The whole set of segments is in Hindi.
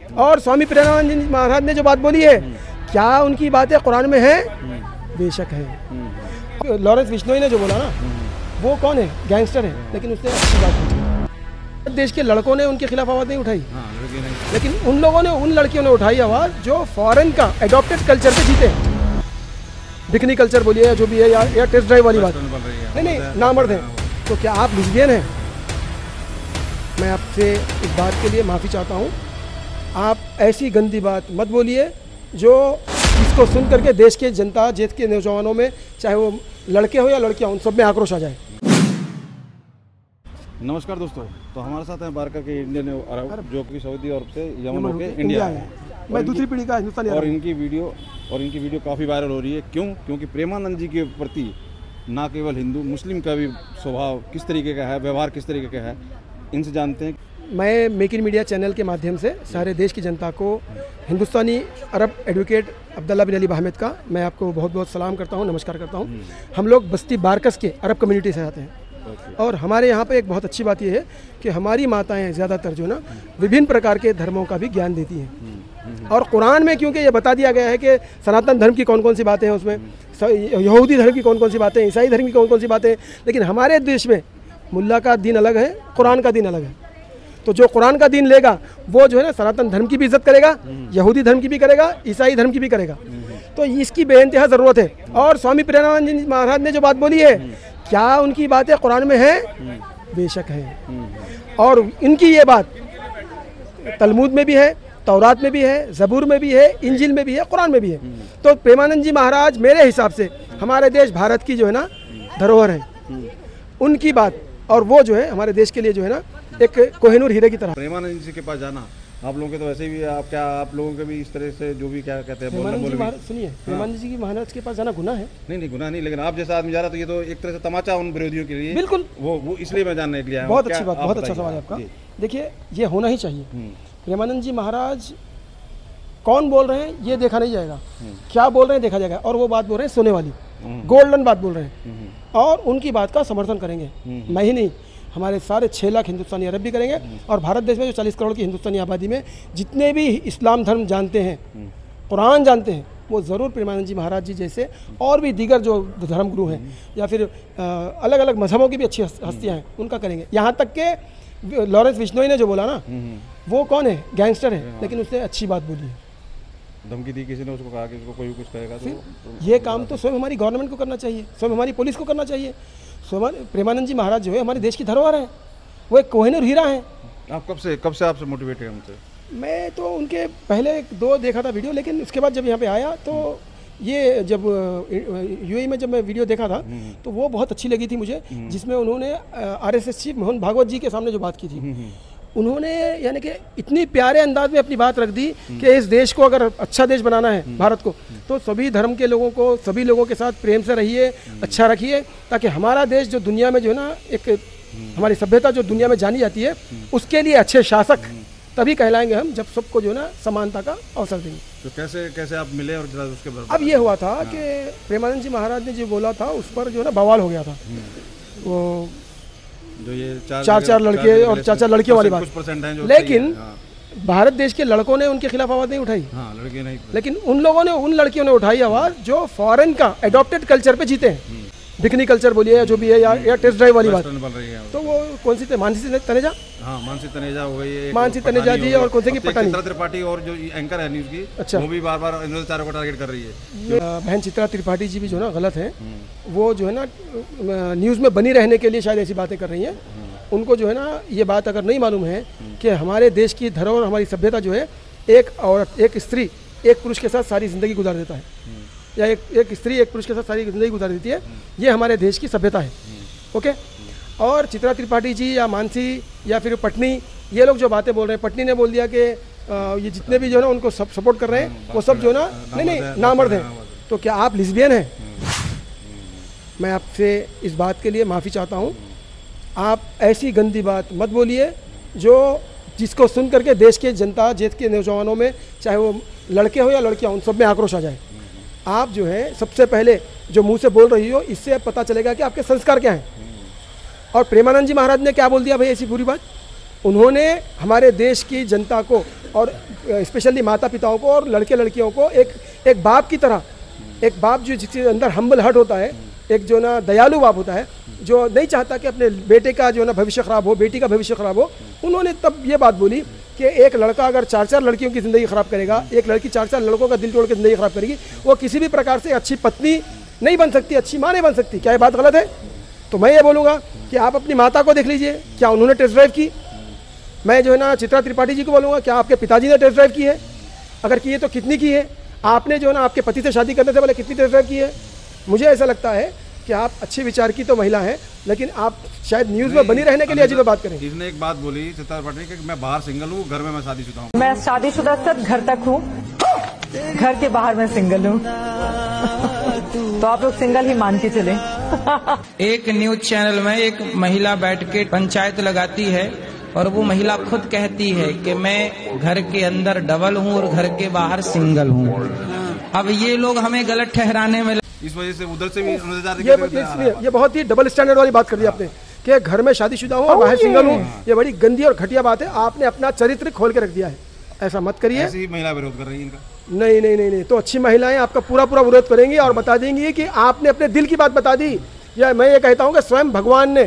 और स्वामी प्रेमानंद जी महाराज ने जो बात बोली है, क्या उनकी बातें कुरान में है? बेशक है। लॉरेंस बिश्नोई ने जो बोला ना, वो कौन है? गैंगस्टर है, लेकिन उसने अच्छी बात बोली। देश के लड़कों ने उनके खिलाफ आवाज़ नहीं उठाई, लेकिन उन लोगों ने, उन लड़कियों ने उठाई आवाज़ जो फॉरेन का एडॉप्टेड कल्चर पे जीते हैं। बिकनी कल्चर बोलिए या जो भी है, या टेस्ट ड्राइव वाली बात, नहीं नामर्द है। तो क्या आप लिस्बियन हैं? मैं आपसे इस बात के लिए माफ़ी चाहता हूँ। आप ऐसी गंदी बात मत बोलिए जो इसको सुन करके देश के जनता, देश के नौजवानों में, चाहे वो लड़के हो या लड़कियाँ, उन सब में आक्रोश आ जाए। नमस्कार दोस्तों, तो हमारे साथ हैं बारका के इंडियन अरब, जो कि सऊदी अरब से यमन होकर इंडिया है। मैं दूसरी पीढ़ी का हिंदुस्तानी और इनकी वीडियो काफ़ी वायरल हो रही है। क्योंकि प्रेमानंद जी के प्रति ना केवल हिंदू, मुस्लिम का भी स्वभाव किस तरीके का है, व्यवहार किस तरीके का है, इनसे जानते हैं। मैं मेक इन मीडिया चैनल के माध्यम से सारे देश की जनता को हिंदुस्तानी अरब एडवोकेट अब्दुल्ला बिन अली बाहमद का मैं आपको बहुत बहुत सलाम करता हूँ, नमस्कार करता हूँ। हम लोग बस्ती बारकस के अरब कम्युनिटी से आते हैं और हमारे यहाँ पे एक बहुत अच्छी बात यह है कि हमारी माताएं ज़्यादातर जो ना विभिन्न प्रकार के धर्मों का भी ज्ञान देती हैं। और कुरान में क्योंकि ये बता दिया गया है कि सनातन धर्म की कौन कौन सी बातें हैं, उसमें यहूदी धर्म की कौन कौन सी बातें, ईसाई धर्म की कौन कौन सी बातें, लेकिन हमारे देश में मुल्ला का दिन अलग है, कुरान का दिन अलग है। तो जो कुरान का दिन लेगा वो जो है ना सनातन धर्म की भी इज्जत करेगा, यहूदी धर्म की भी करेगा, ईसाई धर्म की भी करेगा। तो इसकी बेइंतहा ज़रूरत है। और स्वामी प्रेमानंद जी महाराज ने जो बात बोली है, क्या उनकी बातें कुरान में है? बेशक है। और इनकी ये बात तलमूद में भी है, तौरात में भी है, ज़बूर में भी है, इंजिल में भी है, कुरान में भी है। तो प्रेमानंद जी महाराज मेरे हिसाब से हमारे देश भारत की जो है ना धरोहर है, उनकी बात, और वो जो है हमारे देश के लिए जो है ना एक कोहिनूर हीरे की तरह। प्रेमानंद जी के पास जाना आप लोगों के तो वैसे भी, आप लोगों के भी इस तरह से जो भी क्या कहते हैं, सुनिए, प्रेमानंद जी की महाराज के पास जाना गुनाह है? नहीं गुनाह नहीं, लेकिन आप जैसा आदमी जा रहा तो ये तो एक तरह से तमाचा उन विरोधियों के लिए। बिल्कुल, वो इसलिए मैं जानने के लिए आया। बहुत अच्छी बात, बहुत अच्छा सवाल है आपका। देखिए, ये होना ही चाहिए। प्रेमानंद जी महाराज कौन बोल रहे हैं ये देखा नहीं जाएगा, क्या बोल रहे हैं देखा जाएगा। और वो बात बोल रहे हैं सोने वाली, गोल्डन बात बोल रहे हैं, और उनकी बात का समर्थन करेंगे। मैं ही नहीं, हमारे सारे 6 लाख हिंदुस्तानी अरब भी करेंगे। और भारत देश में जो 40 करोड़ की हिंदुस्तानी आबादी में जितने भी इस्लाम धर्म जानते हैं, कुरान जानते हैं, वो ज़रूर प्रेमानंद जी महाराज जी जैसे और भी दीगर जो धर्मगुरु हैं या फिर अलग अलग मजहबों की भी अच्छी हस्तियाँ हैं, उनका करेंगे। यहाँ तक के लॉरेंस बिश्नोई ने जो बोला ना, वो कौन है? गैंगस्टर है, लेकिन उसने अच्छी बात बोली है। धमकी दी किसी ने, उसको कहा कि इसको कोई कुछ कहेगा तो ये काम तो स्वयं हमारी गवर्नमेंट को करना चाहिए, स्वयं हमारी पुलिस को करना चाहिए। प्रेमानंद जी महाराज जो है हमारे देश की धरोहर है, वो एक कोहिनूर हीरा है। आप कब से आपसे मोटिवेट है उनसे? मैं तो उनके पहले 2 देखा था वीडियो, लेकिन उसके बाद जब यहाँ पे आया तो ये जब यूएई में जब मैं वीडियो देखा था तो वो बहुत अच्छी लगी थी मुझे, जिसमें उन्होंने आरएसएस चीफ मोहन भागवत जी के सामने जो बात की थी, उन्होंने यानी कि इतनी प्यारे अंदाज में अपनी बात रख दी कि इस देश को अगर अच्छा देश बनाना है, भारत को, तो सभी धर्म के लोगों को, सभी लोगों के साथ प्रेम से रहिए, अच्छा रखिए, ताकि हमारा देश जो दुनिया में जो है ना एक हमारी सभ्यता जो दुनिया में जानी जाती है, उसके लिए अच्छे शासक तभी कहलाएंगे हम जब सबको जो है ना समानता का अवसर देंगे। तो कैसे आप मिले और जरा उसके बारे में? अब ये हुआ था कि प्रेमानंद जी महाराज ने जो बोला था उस पर जो है ना बवाल हो गया था। वो जो ये चार लड़के और 4 लड़कियों वाली बात, लेकिन भारत देश के लड़कों ने उनके खिलाफ आवाज़ नहीं उठाई। लड़के नहीं, लेकिन उन लड़कियों ने उठाई आवाज़ जो फॉरेन का एडॉप्टेड कल्चर पे जीते हैं। बिकनी कल्चर बोलिए या जो भी है, या टेस्ट ड्राइव वाली बात, तो वो कौन सी थे? मानसी तनेजा, मानसी तनेजा हो गई, मानसी तनेजा जी, और कौन से की पता नहीं, चित्रा त्रिपाठी, और जो एंकर है न्यूज़ की, अच्छा, वो भी बार इन्होंने चारों को टारगेट कर रही है। बहन चित्रा त्रिपाठी जी भी जो है ना गलत है, वो जो है ना न्यूज़ में बनी रहने के लिए शायद ऐसी बातें कर रही हैं। उनको जो है ना ये बात अगर नहीं मालूम है कि हमारे देश की धरोहर, हमारी सभ्यता जो है, एक औरत, एक स्त्री एक पुरुष के साथ सारी ज़िंदगी गुजार देता है, या एक स्त्री एक पुरुष के साथ सारी ज़िंदगी गुजार देती है। ये हमारे देश की सभ्यता है। ओके। और चित्रा त्रिपाठी जी या मानसी या फिर पटनी, ये लोग जो बातें बोल रहे हैं, पटनी ने बोल दिया कि ये जितने भी जो है ना उनको सब सपोर्ट कर रहे हैं, वो सब जो है ना नहीं नामर्द हैं। तो क्या आप लिस्बियन हैं? मैं आपसे इस बात के लिए माफ़ी चाहता हूँ। आप ऐसी गंदी बात मत बोलिए जो जिसको सुन करके देश के जनता, देश के नौजवानों में, चाहे वो लड़के हो या लड़कियाँ, उन सब में आक्रोश आ जाए। आप जो है सबसे पहले जो मुंह से बोल रही हो, इससे पता चलेगा कि आपके संस्कार क्या हैं। और प्रेमानंद जी महाराज ने क्या बोल दिया भाई, ऐसी पूरी बात उन्होंने हमारे देश की जनता को और स्पेशली माता पिताओं को और लड़के लड़कियों को एक बाप की तरह, एक बाप जो जिसके अंदर हम्बल हार्ट होता है, एक जो ना दयालु बाप होता है, जो नहीं चाहता कि अपने बेटे का जो ना भविष्य ख़राब हो, बेटी का भविष्य ख़राब हो। उन्होंने तब ये बात बोली कि एक लड़का अगर 4-4 लड़कियों की ज़िंदगी ख़राब करेगा, एक लड़की 4-4 लड़कों का दिल तोड़ के ज़िंदगी ख़राब करेगी, वो किसी भी प्रकार से अच्छी पत्नी नहीं बन सकती, अच्छी माँ नहीं बन सकती। क्या ये बात गलत है? तो मैं ये बोलूँगा कि आप अपनी माता को देख लीजिए, क्या उन्होंने टेस्ट ड्राइव की? मैं जो है ना चित्रा त्रिपाठी जी को बोलूँगा, क्या आपके पिताजी ने टेस्ट ड्राइव की है? अगर की है तो कितनी की है? आपने जो है ना आपके पति से शादी करने से पहले कितनी टेस्ट ड्राइव की है? मुझे ऐसा लगता है कि आप अच्छे विचार की तो महिला हैं, लेकिन आप शायद न्यूज़ में बनी रहने के लिए अजीब बात करें। इसने एक बात बोली चित्रा त्रिपाठी कि मैं बाहर सिंगल हूँ, घर में मैं शादीशुदा हूँ। मैं शादीशुदा सब घर तक हूँ, घर के बाहर मैं सिंगल हूँ। तो आप लोग सिंगल ही मान के चले। एक न्यूज चैनल में एक महिला बैठ के पंचायत लगाती है और वो महिला खुद कहती है कि मैं घर के अंदर डबल हूँ और घर के बाहर सिंगल हूँ। अब ये लोग हमें गलत ठहराने में, इस वजह से उधर से भी ये बहुत ही डबल स्टैंडर्ड वाली बात कर दी आपने कि घर में शादीशुदा हूँ और बाहर सिंगल हूँ। ये बड़ी गंदी और घटिया बात है। आपने अपना चरित्र खोल के रख दिया है, ऐसा मत करिए। ऐसी महिला विरोध कर रही है इनका। नहीं नहीं नहीं नहीं, तो अच्छी महिलाएं आपका पूरा विरोध करेंगी और बता देंगी कि आपने अपने दिल की बात बता दी। या मैं ये कहता हूँ कि स्वयं भगवान ने,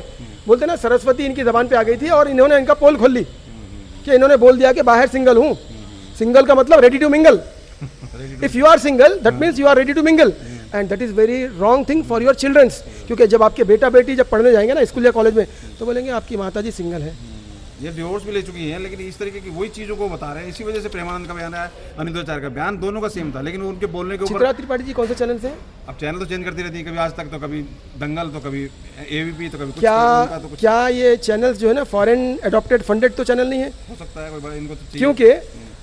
बोलते ना सरस्वती इनकी जबान पे आ गई थी और इन्होंने इनका पोल खोल ली कि इन्होंने बोल दिया कि बाहर सिंगल हूँ। सिंगल का मतलब ready to mingle. If you are single that means you are ready to mingle and that is very wrong thing for your childrens. क्योंकि जब आपके बेटा बेटी जब पढ़ने जाएंगे ना स्कूल या कॉलेज में, तो बोलेंगे आपकी माता जी सिंगल है। ये डिवोर्स भी ले चुकी हैं, लेकिन इस तरीके की वही चीजों को बता रहे हैं। इसी वजह से प्रेमानंद का बयान है, अनिल आचार्य का बयान, दोनों का सेम था, लेकिन उनके बोलने के ऊपर। चित्रा त्रिपाठी जी कौन से चैनल से? अब चैनल तो चेंज करती रहती है, कभी आज तक, तो कभी दंगल, तो कभी एबीपी, तो कभी कुछ, क्या कुछ। क्या ये चैनल्स जो है ना फॉरेन एडॉप्टेड फंडेड तो चैनल नहीं है? हो सकता है कोई बड़ा इनको तो, क्योंकि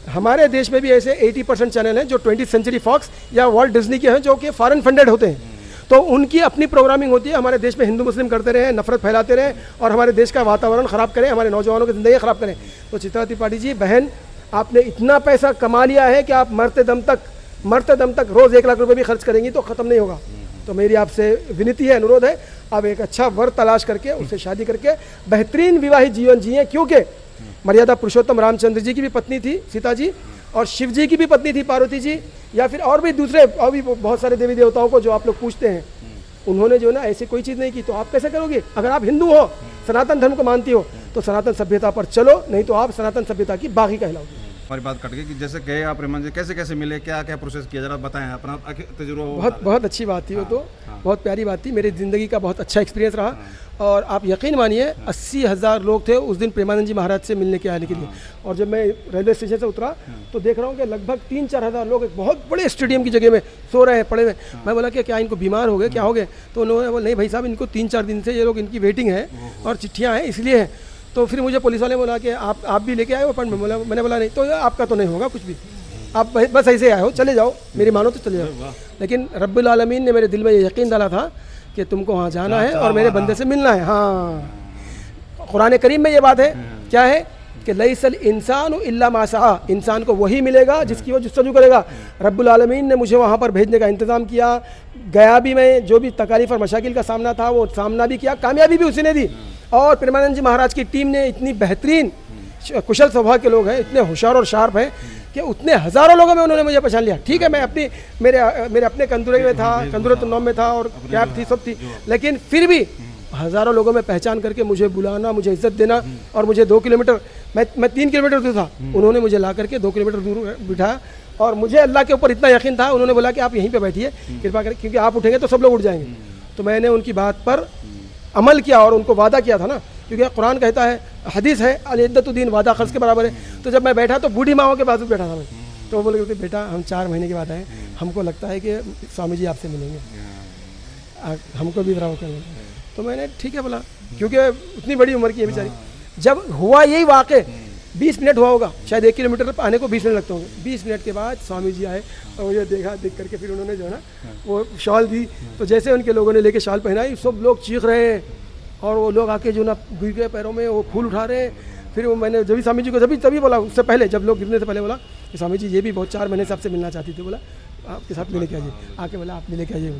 हमारे देश में भी ऐसे 80% चैनल हैं जो 20th सेंचुरी फॉक्स या वॉल्ट डिज्नी के हैं, जो कि फॉरेन फंडेड होते हैं। तो उनकी अपनी प्रोग्रामिंग होती है। हमारे देश में हिंदू मुस्लिम करते रहे, नफरत फैलाते रहे और हमारे देश का वातावरण ख़राब करें, हमारे नौजवानों की ज़िंदगी ख़राब करें। तो चित्रा त्रिपाठी जी बहन, आपने इतना पैसा कमा लिया है कि आप मरते दम तक रोज़ 1 लाख रुपये भी खर्च करेंगी तो ख़त्म नहीं होगा। तो मेरी आपसे विनती है, अनुरोध है, आप एक अच्छा वर तलाश करके उससे शादी करके बेहतरीन विवाहित जीवन जिए। क्योंकि मर्यादा पुरुषोत्तम रामचंद्र जी की भी पत्नी थी सीता जी, और शिव जी की भी पत्नी थी पार्वती जी, या फिर और भी दूसरे और भी बहुत सारे देवी देवताओं को जो आप लोग पूछते हैं, उन्होंने जो है ना ऐसी कोई चीज़ नहीं की। तो आप कैसे करोगे? अगर आप हिंदू हो, सनातन धर्म को मानती हो, तो सनातन सभ्यता पर चलो, नहीं तो आप सनातन सभ्यता की बागी कहलाओगे। हमारी बात कट गई कि जैसे गए आप प्रेमानंद जी, कैसे कैसे मिले, क्या क्या प्रोसेस किया, जरा बताएं अपना तजुर्बा। बहुत अच्छी बात थी वो तो, बहुत प्यारी बात थी। मेरी ज़िंदगी का बहुत अच्छा एक्सपीरियंस रहा। और आप यकीन मानिए 80,000 लोग थे उस दिन प्रेमानंद जी महाराज से मिलने के आने के लिए। और जब मैं रेलवे स्टेशन से उतरा तो देख रहा हूँ कि लगभग 3-4 हज़ार लोग एक बहुत बड़े स्टेडियम की जगह में सो रहे हैं, पड़े हुए। मैं बोला कि क्या इनको बीमार हो गए, क्या हो गए? तो उन्होंने बोला नहीं भाई साहब, इनको 3-4 दिन से ये लोग, इनकी वेटिंग है और चिट्ठियाँ हैं, इसलिए है। तो फिर मुझे पुलिस वाले बोला कि आप भी लेके आए हो अपॉइंटमेंट? बोला, मैंने बोला नहीं, तो आपका तो नहीं होगा कुछ भी, आप बस ऐसे आए हो, चले जाओ, मेरी मानो तो चले जाओ। लेकिन रब्बुल आलमीन ने मेरे दिल में ये यकीन डाला था कि तुमको वहाँ जाना है और मेरे बंदे से मिलना है। हाँ, कुरान करीम में ये बात है, क्या है कि लैसल इंसानु इल्ला मा सआ, इंसान को वही मिलेगा जिसकी वो जस्तजू करेगा। रब्बुल आलमीन ने मुझे वहाँ पर भेजने का इंतज़ाम किया, गया भी मैं, जो भी तकालीफ और मशाकिल का सामना था वो सामना भी किया, कामयाबी भी उसी ने दी। और प्रेमानंद जी महाराज की टीम ने इतनी बेहतरीन कुशल स्वभाव के लोग हैं, इतने होशियार और शार्प हैं कि उतने हज़ारों लोगों में उन्होंने मुझे पहचान लिया। ठीक है, मैं अपनी मेरे अपने कंदुरे में था, कंदुरतुन्नौम में था और कैब थी, सब थी, लेकिन फिर भी हज़ारों लोगों में पहचान करके मुझे बुलाना, मुझे इज्जत देना। और मुझे 2 किलोमीटर, मैं 3 किलोमीटर दूर था, उन्होंने मुझे ला करके 2 किलोमीटर दूर बिठाया। और मुझे अल्लाह के ऊपर इतना यकीन था, उन्होंने बोला कि आप यहीं पे बैठिए, कृपा करके, क्योंकि आप उठेंगे तो सब लोग उठ जाएंगे। तो मैंने उनकी बात पर अमल किया और उनको वादा किया था ना, क्योंकि कुरान कहता है, हदीस है, अल-इद्दतुद्दीन वादा खर्च के बराबर है। तो जब मैं बैठा तो बूढ़ी माओं के बाजू बैठा था मैं, तो वो बोले बेटा हम 4 महीने के बाद आए, हमको लगता है कि स्वामी जी आपसे मिलेंगे, हमको भी बराबर करेंगे। तो मैंने ठीक है बोला, क्योंकि उतनी बड़ी उम्र की है बेचारी। जब हुआ यही वाक़े, 20 मिनट हुआ होगा, शायद 1 किलोमीटर आने को 20 मिनट लगते होंगे। 20 मिनट के बाद स्वामी जी आए और मुझे देखा, देख करके फिर उन्होंने जो है ना वो शॉल दी। तो जैसे उनके लोगों ने लेके शॉल पहनाई, सब लोग चीख रहे हैं और वो लोग आके जो ना गिर गए पैरों में, वो फूल उठा रहे हैं। फिर वो मैंने जब भी स्वामी जी को तभी बोला, उससे पहले जब लोग गिरने से पहले बोला कि स्वामी जी ये भी बहुत 4 महीने से आपसे मिलना चाहती थी। बोला आपके साथ मिले के आइए, आके बोला आप मिले के आइए।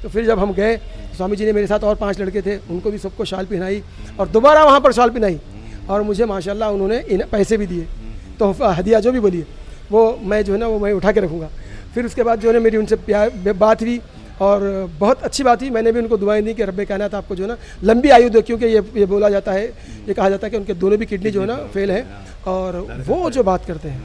तो फिर जब हम गए, स्वामी जी ने मेरे साथ और 5 लड़के थे, उनको भी सबको शाल पहनाई और दोबारा वहाँ पर शाल पहनाई। और मुझे माशाल्लाह उन्होंने पैसे भी दिए, तो हदिया जो भी बोलिए वो मैं जो है ना वो मैं उठा के रखूँगा। फिर उसके बाद जो है ना मेरी उनसे प्यार बात हुई और बहुत अच्छी बात हुई। मैंने भी उनको दुआएं दी कि रब्बे कायनात आपको जो है ना लंबी आयु दे, क्योंकि ये बोला जाता है, ये कहा जाता है कि उनके दोनों भी किडनी जो है ना फेल है, और वो जो बात करते हैं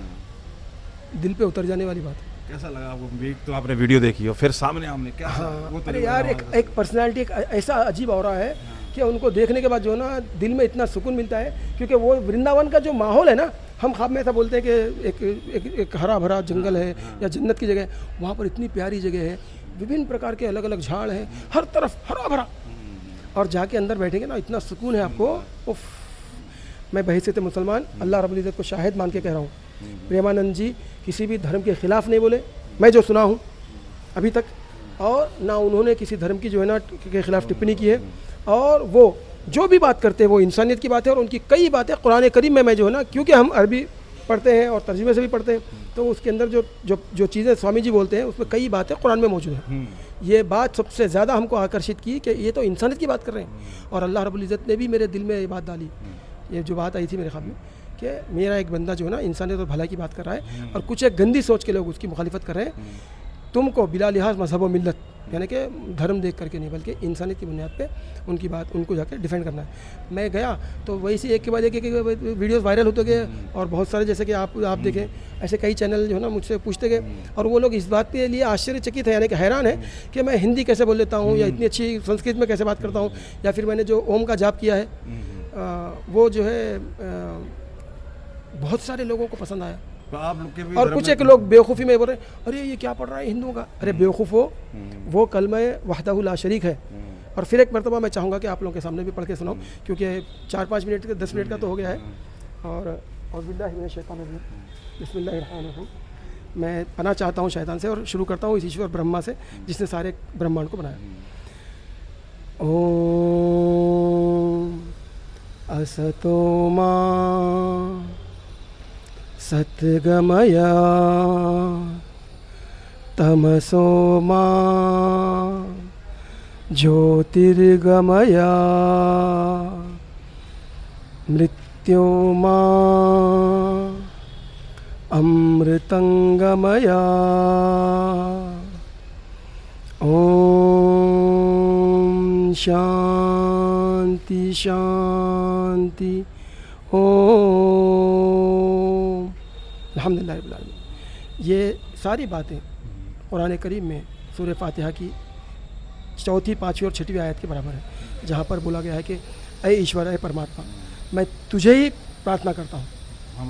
दिल पे उतर जाने वाली बात है। कैसा लगा आपको? एक तो आपने वीडियो देखी और फिर सामने हमने क्या वो अरे यार एक पर्सनैलिटी एक ऐसा अजीब हो रहा है कि उनको देखने के बाद जो है ना दिल में इतना सुकून मिलता है, क्योंकि वो वृंदावन का जो माहौल है ना, हम ख्वाब में ऐसा बोलते हैं कि एक हरा भरा जंगल है या जन्नत की जगह, वहाँ पर इतनी प्यारी जगह है, विभिन्न प्रकार के अलग अलग झाड़ हैं, हर तरफ हरा भरा, और जाके अंदर बैठेंगे ना इतना सुकून है आपको। उफ, मैं बहैसियत मुसलमान अल्लाह रब्बुल इज़्ज़त को शाहिद मान के कह रहा हूँ, प्रेमानंद जी किसी भी धर्म के ख़िलाफ़ नहीं बोले, मैं जो सुना हूँ अभी तक, और ना उन्होंने किसी धर्म की जो है ना के ख़िलाफ़ टिप्पणी की है, और वो जो भी बात करते हैं वो इंसानियत की बात है, और उनकी कई बातें कुरान करीम में मैं जो है ना, क्योंकि हम अरबी पढ़ते हैं और तर्जुमे से भी पढ़ते हैं, तो उसके अंदर जो चीज़ें स्वामी जी बोलते हैं उसमें कई बातें कुरान में मौजूद हैं। ये बात सबसे ज़्यादा हमको आकर्षित की कि ये तो इंसानियत की बात कर रहे हैं, और अल्लाह रब्बुल इज़्ज़त ने भी मेरे दिल में ये बात डाली, ये जो बात आई थी मेरे ख्वाब में कि मेरा एक बंदा जो है ना इंसानियत और भलाई की बात कर रहा है, और कुछ एक गंदी सोच के लोग उसकी मुखालिफत कर रहे हैं। तुमको बिला लिहाज मजहब व मिल्लत, यानी कि धर्म देख करके नहीं बल्कि इंसानियत की बुनियाद पे उनकी बात उनको जाकर डिफेंड करना है। मैं गया तो वही से एक के बाद एक वीडियोस वायरल होते गए, और बहुत सारे जैसे कि आप देखें ऐसे कई चैनल जो है ना मुझसे पूछते गए, और वो लोग इस बात के लिए आश्चर्यचकित है, यानी कि हैरान है कि मैं हिंदी कैसे बोल लेता हूँ, या इतनी अच्छी संस्कृत में कैसे बात करता हूँ, या फिर मैंने जो ओम का जाप किया है वो जो है बहुत सारे लोगों को पसंद आया। तो आप लोग के भी और कुछ एक लोग बेवकूफ़ी में बोल रहे हैं, अरे ये क्या पढ़ रहा है हिंदुओं का, अरे बेवकूफ़ हो, वो कलमा वहदहु ला शरीक है। और फिर एक मरतबा मैं चाहूँगा कि आप लोगों के सामने भी पढ़ के सुनाऊँ, क्योंकि 4-5 मिनट का 10 मिनट का तो हो गया है। और बिस्मिल्लाहिर्रहमानिर्रहीम, मैं पनाह चाहता हूँ शैतान से, और शुरू करता हूँ इस ईश्वर ब्रह्मा से जिसने सारे ब्रह्मांड को बनाया। ओम असतो मा सत्गमया तमसो मा ज्योतिर्गमया मृत्योर्मा अमृतंगमया। ओम शांति शांति ओम। अल्हम्दुलिल्लाह रब्बिल आलमीन। ये सारी बातें कुरान करीम में सूरह फातिहा की 4वीं, 5वीं और 6वीं आयत के बराबर है, जहाँ पर बोला गया है कि ऐ ईश्वर, ऐ परमात्मा, मैं तुझे ही प्रार्थना करता हूँ,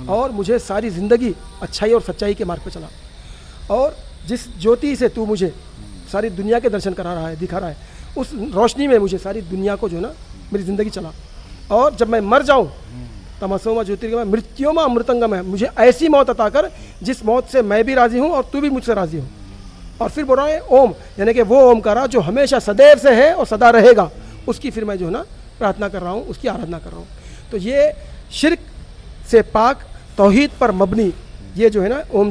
और मुझे सारी ज़िंदगी अच्छाई और सच्चाई के मार्ग पर चला, और जिस ज्योति से तू मुझे सारी दुनिया के दर्शन करा रहा है, दिखा रहा है, उस रोशनी में मुझे सारी दुनिया को जो है ना मेरी ज़िंदगी चला, और जब मैं मर जाऊँ तमसोमा ज्योतिर्गमय मृत्योमा अमृतंगमय, मुझे ऐसी मौत अता कर जिस मौत से मैं भी राज़ी हूँ और तू भी मुझसे राज़ी हो। और फिर बोल रहा है ओम, यानी कि वो ओमकारा जो हमेशा सदैव से है और सदा रहेगा, उसकी फिर मैं जो है ना प्रार्थना कर रहा हूँ, उसकी आराधना कर रहा हूँ। तो ये शिर्क से पाक तौहीद पर मबनी ये जो है ना ओम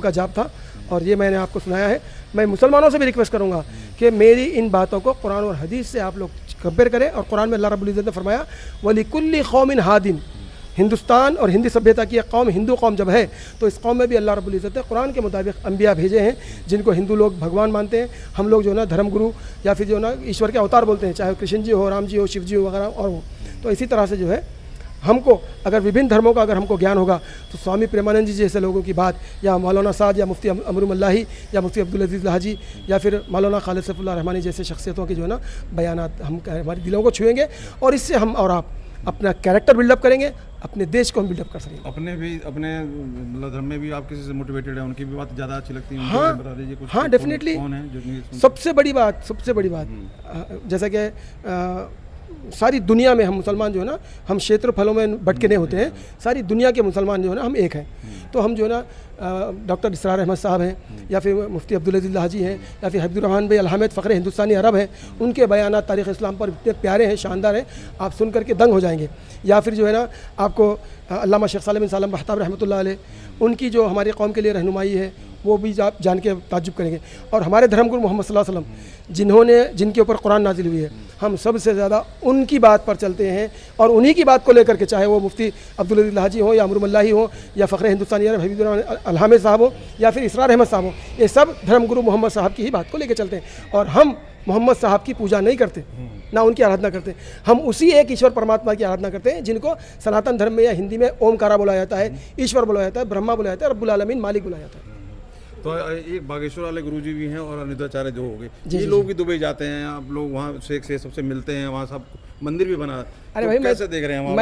का जाप था, और ये मैंने आपको सुनाया है। मैं मुसलमानों से भी रिक्वेस्ट करूँगा कि मेरी इन बातों को कुरान और हदीस से आप लोग कंपेयर करें। और कुरान में अल्लाह रब्बुल इज़्ज़त ने फरमाया वलिकुल्लि कौमिन हादिन, हिंदुस्तान और हिंदी सभ्यता की एक कौम हिंदू कौम जब है, तो इस कौम में भी अल्लाह रब्बुल इज़्ज़त ने कुरान के मुताबिक अंबिया भेजे हैं, जिनको हिंदू लोग भगवान मानते हैं, हम लोग जो है ना धर्मगुरु या फिर जो है ना ईश्वर के अवतार बोलते हैं, चाहे कृष्ण जी हो, राम जी हो, शिव जी हो वगैरह। और वो तो इसी तरह से जो है हमको अगर विभिन्न धर्मों का अगर हमको ज्ञान होगा तो स्वामी प्रेमानंद जी जैसे लोगों की बात, या मौलाना साद, या मुफ्ती अमरुल्लाही, या मुफ्ती अब्दुल अजीज़ लाजी, या फिर मौलाना खालिद सैफुल्लाह रहमानी जैसे शख्सियतों की जो है ना बयानात हम हमारे दिलों को छुएंगे, और इससे हम और आप अपना कैरेक्टर बिल्डअप करेंगे, अपने देश को हम बिल्डअप कर सकेंगे। अपने मतलब धर्म में भी आप किसी से मोटिवेटेड है, उनकी भी बात ज़्यादा अच्छी लगती है? हाँ डेफिनेटली। सबसे बड़ी बात जैसा कि सारी दुनिया में हम मुसलमान जो है ना, हम क्षेत्रफलों में भटके नहीं होते हैं, सारी दुनिया के मुसलमान जो है ना हम एक हैं। तो हम जो है ना डॉक्टर इसरार अहमद साहब हैं, या फिर मुफ्ती अब्दुल अजीज़ लाजी हैं, या फिर हबीबुर रहमान भाई अलहमद फ़ख्र हिंदुस्तानी अरब हैं, उनके बयानात तारीख़ इस्लाम पर इतने प्यारे हैं, शानदार हैं, आप सुन करके दंग हो जाएंगे। या फिर जो है ना आपको अल्लामा शेख सालिम बिन सालम बहताब रहमतुल्लाह अलैह, उनकी जो हमारी कौम के लिए रहनुमाई है वो भी जान के ताज्जुब करेंगे। और हमारे धर्मगुरु मोहम्मद सल्लल्लाहु अलैहि वसल्लम जिनके ऊपर कुरान नाजिल हुई है, हम सबसे ज़्यादा उनकी बात पर चलते हैं और उन्हीं की बात को लेकर के, चाहे वो मुफ्ती अब्दुल अजीज हाजी हो या अमरुल मल्लाही हो या फ़ख्र हिंदुस्तानी अरब हबीबुर अलहामिद साहब हो या फिर इसरार अहमद साहब हो, ये सब धर्मगुरु मोहम्मद साहब की ही बात को लेकर चलते हैं। और हम मोहम्मद साहब की पूजा नहीं करते, ना उनकी आराधना करते, हम उसी एक ईश्वर परमात्मा की आराधना करते हैं जिनको सनातन धर्म में या हिंदी में ओमकारा बोला जाता है, ईश्वर बोला जाता है, ब्रह्मा बोला जाता है, रब्बुल आलमीन मालिक बोला जाता है। तो एक बागेश्वर वाले गुरुजी भी हैं और अनिरुद्धाचार्य जो हो गए, ये लोग भी दुबई जाते हैं, आप लोग वहाँ शेख से सबसे मिलते हैं, वहाँ सब मंदिर भी बना। अरे तो भाई कैसे देख रहे हैं वहाँ?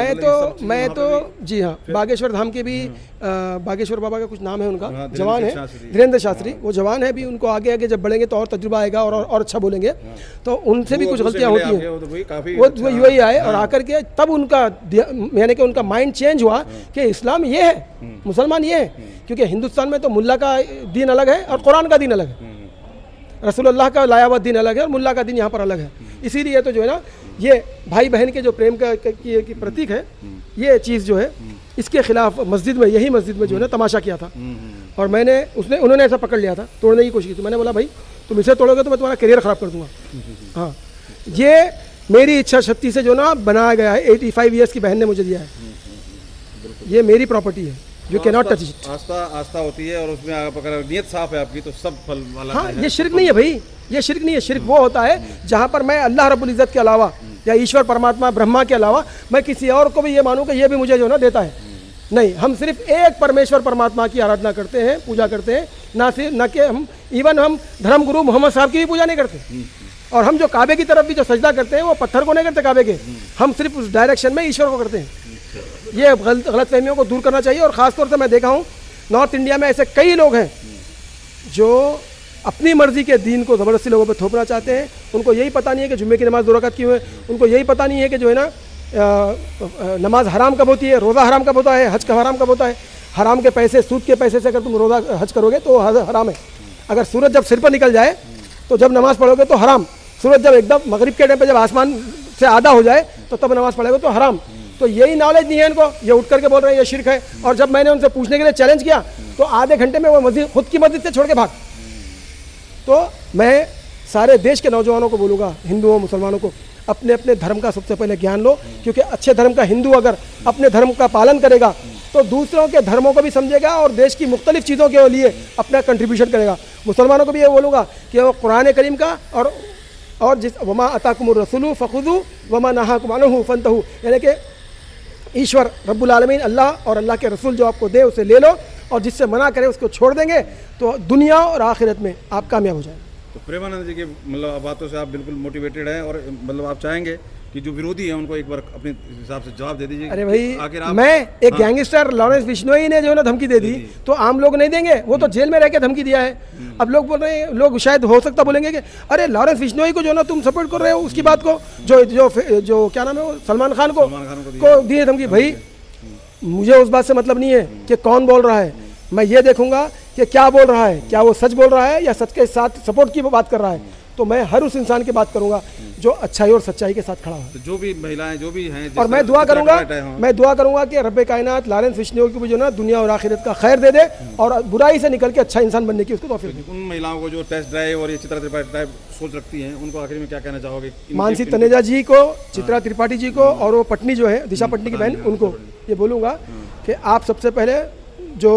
मैं तो जी हाँ, बागेश्वर धाम के भी बागेश्वर बाबा का कुछ नाम है उनका, जवान है धीरेन्द्र शास्त्री, वो जवान है भी, उनको आगे आगे जब बढ़ेंगे तो और तजुर्बा आएगा और अच्छा बोलेंगे, तो उनसे भी कुछ गलतियाँ होती हैं। वो वही आए और आकर के तब उनका यानी कि उनका माइंड चेंज हुआ कि इस्लाम ये है, मुसलमान ये है, क्योंकि हिंदुस्तान में तो मुल्ला का दीन अलग है और कुरान का दीन अलग है, रसूलुल्लाह का लाया हुआ दीन अलग है और मुल्ला का दीन यहाँ पर अलग है। इसीलिए तो जो है ना, ये भाई बहन के जो प्रेम की प्रतीक है, ये चीज़ जो है इसके खिलाफ मस्जिद में, यही मस्जिद में जो है ना तमाशा किया था और उन्होंने ऐसा पकड़ लिया था, तोड़ने की कोशिश की। तो मैंने बोला भाई तुम इसे तोड़ोगे तो मैं तुम्हारा करियर ख़राब कर दूंगा। हाँ, ये मेरी इच्छा शक्ति से जो ना बनाया गया है, 85 ईयर्स की बहन ने मुझे दिया है, ये मेरी प्रॉपर्टी है, you can not touch it. आस्था होती है और उसमें आप अगर नियत साफ है आपकी तो सब फल वाला। हाँ, ये शिर्क नहीं है भाई, ये शिर्क नहीं है। शिर्क वो होता है जहाँ पर मैं अल्लाह रब्बुल इज़्ज़त के अलावा या ईश्वर परमात्मा ब्रह्मा के अलावा मैं किसी और को भी ये मानूं कि ये भी मुझे जो ना देता है। नहीं, हम सिर्फ एक परमेश्वर परमात्मा की आराधना करते हैं, पूजा करते हैं, ना कि हम धर्मगुरु मोहम्मद साहब की भी पूजा नहीं करते। और हम जो काबे की तरफ भी जो सजदा करते हैं वो पत्थर को नहीं करते काबे के, हम सिर्फ उस डायरेक्शन में ईश्वर को करते हैं। ये गलत फहमियों को दूर करना चाहिए। और ख़ासतौर से मैं देखा हूँ नॉर्थ इंडिया में ऐसे कई लोग हैं जो अपनी मर्ज़ी के दीन को ज़बरदस्ती लोगों पर थोपना चाहते हैं। उनको यही पता नहीं है कि जुम्मे की नमाज़ 2 रकात क्यों है, उनको यही पता नहीं है कि जो है ना नमाज हराम कब होती है, रोज़ा हराम कब होता है, हज कब हराम कब होता है। हराम के पैसे, सूद के पैसे से अगर तुम रोज़ा हज करोगे तो हराम है। अगर सूरज जब सिर पर निकल जाए तो जब नमाज़ पढ़ोगे तो हराम। सूरज जब एकदम मगरिब के टाइम पे जब आसमान से आधा हो जाए तो तब नमाज़ पढ़ोगे तो हराम। तो यही नॉलेज नहीं है इनको, ये उठ करके बोल रहे हैं ये शिर्क है। और जब मैंने उनसे पूछने के लिए चैलेंज किया तो आधे घंटे में वो मस्जिद, खुद की मस्जिद से छोड़ के भाग। तो मैं सारे देश के नौजवानों को बोलूँगा, हिंदुओं मुसलमानों को, अपने अपने धर्म का सबसे पहले ज्ञान लो, क्योंकि अच्छे धर्म का हिंदू अगर अपने धर्म का पालन करेगा तो दूसरों के धर्मों को भी समझेगा और देश की मुख्तलिफ चीज़ों के लिए अपना कंट्रीब्यूशन करेगा। मुसलमानों को भी ये बोलूँगा कि वो कुरान करीम का और जिस वमा अताकुमुर रसूलु फखुदू वमा नहाकुम अन्हु फंतहू, यानी कि ईश्वर रब्बुल आलमीन अल्लाह और अल्लाह के रसूल जो आपको दे उसे ले लो और जिससे मना करे उसको छोड़ देंगे तो दुनिया और आखिरत में आप कामयाब हो जाएंगे। तो प्रेमानंद जी के मतलब बातों से आप बिल्कुल मोटिवेटेड हैं और मतलब आप चाहेंगे कि जो विरोधी है उनको एक बार अपने हिसाब से जवाब दे दीजिए। अरे भाई मैं एक गैंगस्टर लॉरेंस बिश्नोई ने जो है ना धमकी दे दी तो आम लोग नहीं देंगे, वो तो जेल में रह के धमकी दिया है। अब लोग बोल रहे हैं, लोग शायद हो सकता बोलेंगे कि अरे लॉरेंस बिश्नोई को जो ना तुम सपोर्ट कर रहे हो उसकी बात को, जो क्या नाम है वो सलमान खान को दिए धमकी। भाई मुझे उस बात से मतलब नहीं है कि कौन बोल रहा है, मैं ये देखूंगा कि क्या बोल रहा है, क्या वो सच बोल रहा है या सच के साथ सपोर्ट की बात कर रहा है। तो मैं हर उस इंसान की बात करूंगा जो अच्छाई और सच्चाई के साथ खड़ा हो। तो जो भी महिलाएं जो भी हैं, और मैं दुआ करूंगा कि रब्बे कायनात लॉरेंस बिश्नोई को भी जो ना दुनिया और आखिरत का खैर दे दे और बुराई से निकल के अच्छा इंसान बनने की उसको तौफीक दे। उन महिलाओं को जो टेस्ट ड्राइव और ये चित्रा त्रिपाठी टाइप सोच रखती हैं उनको आखिर में क्या कहना चाहोगे? मानसी तनेजा जी को, चित्रा त्रिपाठी जी को और वो पटनी जो है दिशा पटनी की बहन, उनको ये बोलूँगा कि आप सबसे पहले जो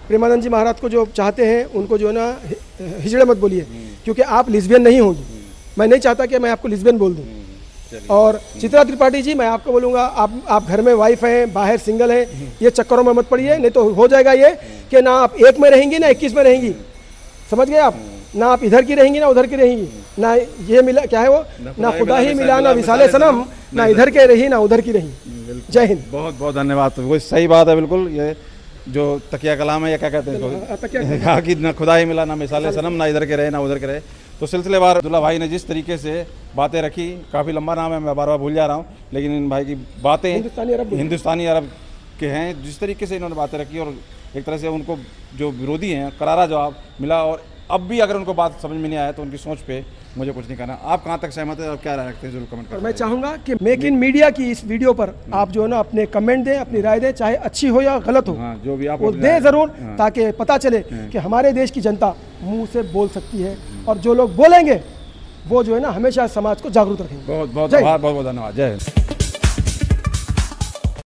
प्रेमानंद जी महाराज को जो चाहते हैं उनको जो ना हिजड़े मत बोलिए, क्योंकि आप लिस्बियन नहीं होगी। मैं नहीं चाहता कि मैं आपको लिस्बियन बोल दूं। और चित्रा त्रिपाठी जी मैं आपको बोलूँगा, आप घर में वाइफ हैं, बाहर सिंगल हैं, ये चक्करों में मत पड़िए, नहीं तो हो जाएगा ये कि ना आप 1 में रहेंगी ना 21 में रहेंगी। समझ गए आप? ना आप इधर की रहेंगी ना उधर की रहेंगी, ना ये मिला क्या है वो, ना खुदा ही मिला ना विसाले सनम, ना इधर के रही ना उधर की रही। जय हिंद। बहुत बहुत धन्यवाद। वो सही बात है बिल्कुल, ये जो तकिया कलाम है या क्या कहते हैं, कहा कि ना खुदा ही मिला ना मिसाले सनम, ना इधर के रहे ना उधर के रहे। तो सिलसिलेवार अब्दुल्ला भाई ने जिस तरीके से बातें रखी, काफ़ी लंबा नाम है, मैं बार बार भूल जा रहा हूँ, लेकिन इन भाई की बातें हिंदुस्तानी अरब के हैं। जिस तरीके से इन्होंने बातें रखी और एक तरह से उनको जो विरोधी हैं करारा जवाब मिला और अब भी अगर उनको बात समझ में नहीं आया तो उनकी सोच पे मुझे कुछ नहीं करना। आप कहाँ तक सहमत है और क्या राय रखते हैं, जरूर कमेंट करें। मैं चाहूँगा कि मेक इन मीडिया की इस वीडियो पर आप जो है ना अपने कमेंट दें, अपनी राय दें, चाहे अच्छी हो या गलत हो, हाँ, जो भी आप वो दें ज़रूर, ताकि पता चले कि हमारे देश की जनता मुंह से बोल सकती है, और जो लोग बोलेंगे वो जो है ना हमेशा समाज को जागरूक रखेंगे। बहुत बहुत धन्यवाद। जय हिंद।